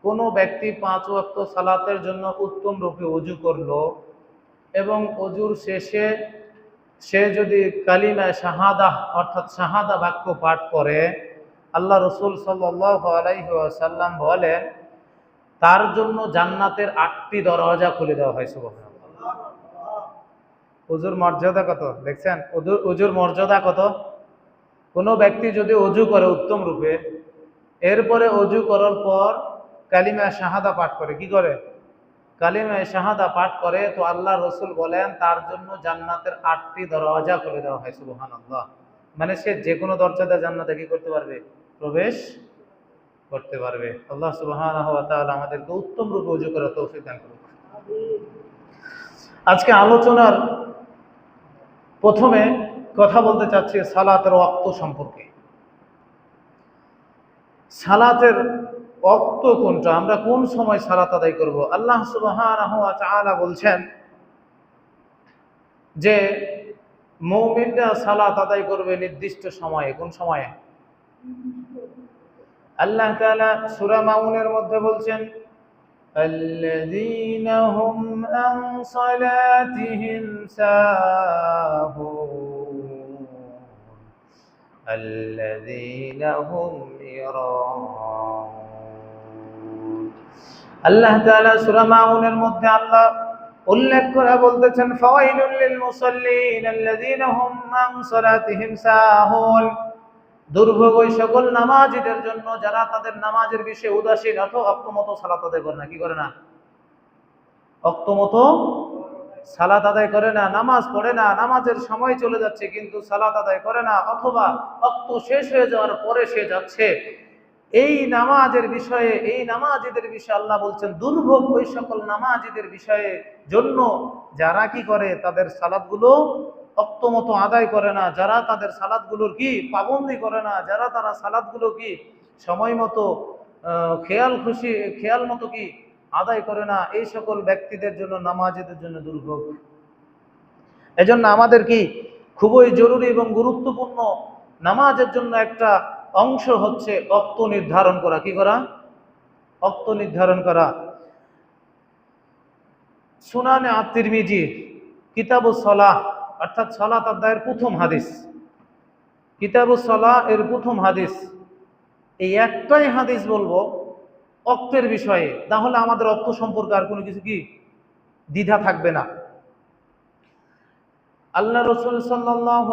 কোনো ব্যক্তি 5 ওয়াক্ত সালাতের জন্য উত্তম রূপে ওযু করলো এবং ওযুর শেষে সে যদি কালিমা শাহাদাহ অর্থাৎ শাহাদা বাক্য পাঠ করে, আল্লাহ রসুল সাল্লাল্লাহু আলাইহি ওয়াসাল্লাম বলেন তার জন্য জান্নাতের 8টি দরওয়াজা খুলে দেওয়া হয়। সুবহানাল্লাহ। ওযুর মর্যাদা কত দেখছেন? ওযুর মর্যাদা কত? কোনো ব্যক্তি যদি ওযু করে উত্তম রূপে, এরপরে ওযু করার পর কালিমা শাহাদা পাঠ করে, কি করে? কালিমা শাহাদা পাঠ করে, তো আল্লাহ রসুল বলেন তার জন্য জান্নাতের 8টি দরওয়াজা খুলে দেওয়া হয়। সুবহানাল্লাহ। মানে সে যে কোনো দরজাতে জান্নাতে কি করতে পারবে? প্রবেশ করতে পারবে। আল্লাহ সুবহানাহু ওয়া তাআলা আমাদেরকে উত্তম রূপে ওযু করার তৌফিক দান করুন। আজকে আলোচনার প্রথমে কথা বলতে চাচ্ছি সালাতের ওয়াক্ত সম্পর্কে। সালাতের ওয়াক্ত কোনটা, আমরা কোন সময় সালাত আদায় করব? আল্লাহ সুবহানাহু ওয়া তাআলা বলছেন যে মুমিনরা সালাত আদায় করবে নির্দিষ্ট সময়ে। কোন সময়ে? আল্লাহ তাআলা সূরা মাউনের মধ্যে বলছেন আল্লাযীনা হুম আন সালাতিহিম সাহুন আল্লাযীনা হুম ইরাউন। আল্লাহ তাআলা সূরা মাউনের মধ্যে আল্লাহ উল্লেখ করে বলতেছেন ফাওয়াইলুল লিল মুসাল্লিন আল্লাযীনা হুম আন সালাতিহিম সাহুন। দুর্ভোগ ওই সকল নামাজীদের জন্য যারা তাদের নামাজের বিষয়ে উদাসীন অথবা অক্তমতো সালাত আদায় করে না। কি করে না? অক্তমতো সালাত আদায় করে না, নামাজ পড়ে না, নামাজের সময় চলে যাচ্ছে কিন্তু সালাত আদায় করে না, অথবা অক্ত শেষ হয়ে যাওয়ার পরে সে যাচ্ছে। এই নামাজের বিষয়ে, এই নামাজীদের বিষয়ে আল্লাহ বলছেন দুর্ভোগ ওই সকল নামাজীদের বিষয়ে জন্য যারা কি করে, তাদের সালাতগুলো অক্তমতো আদায় করে না, যারা তাদের সালাতগুলোর কি পাবন্দি করে না, যারা তারা সালাতগুলো কি সময় মতো খেয়াল মতো কি আদায় করে না, এই সকল ব্যক্তিদের জন্য, নামাজীদের জন্য দুর্ভোগ। এজন্য আমাদের কি খুবই জরুরি এবং গুরুত্বপূর্ণ নামাজের জন্য একটা অংশ হচ্ছে ওয়াক্ত নির্ধারণ করা। কি করা? ওয়াক্ত নির্ধারণ করা। সুনানে আত-তিরমিজি কিতাবুস সালাহ অর্থাৎ সালাত অধ্যায়ের প্রথম হাদিস, কিতাবুস সালাহ এর প্রথম হাদিস, এই একটাই হাদিস বলবো ওয়াক্তের বিষয়ে, তাহলে আমাদের ওয়াক্ত সম্পর্কে আর কোনো কিছু কি দ্বিধা থাকবে না। আল্লাহ রাসূল সাল্লাল্লাহু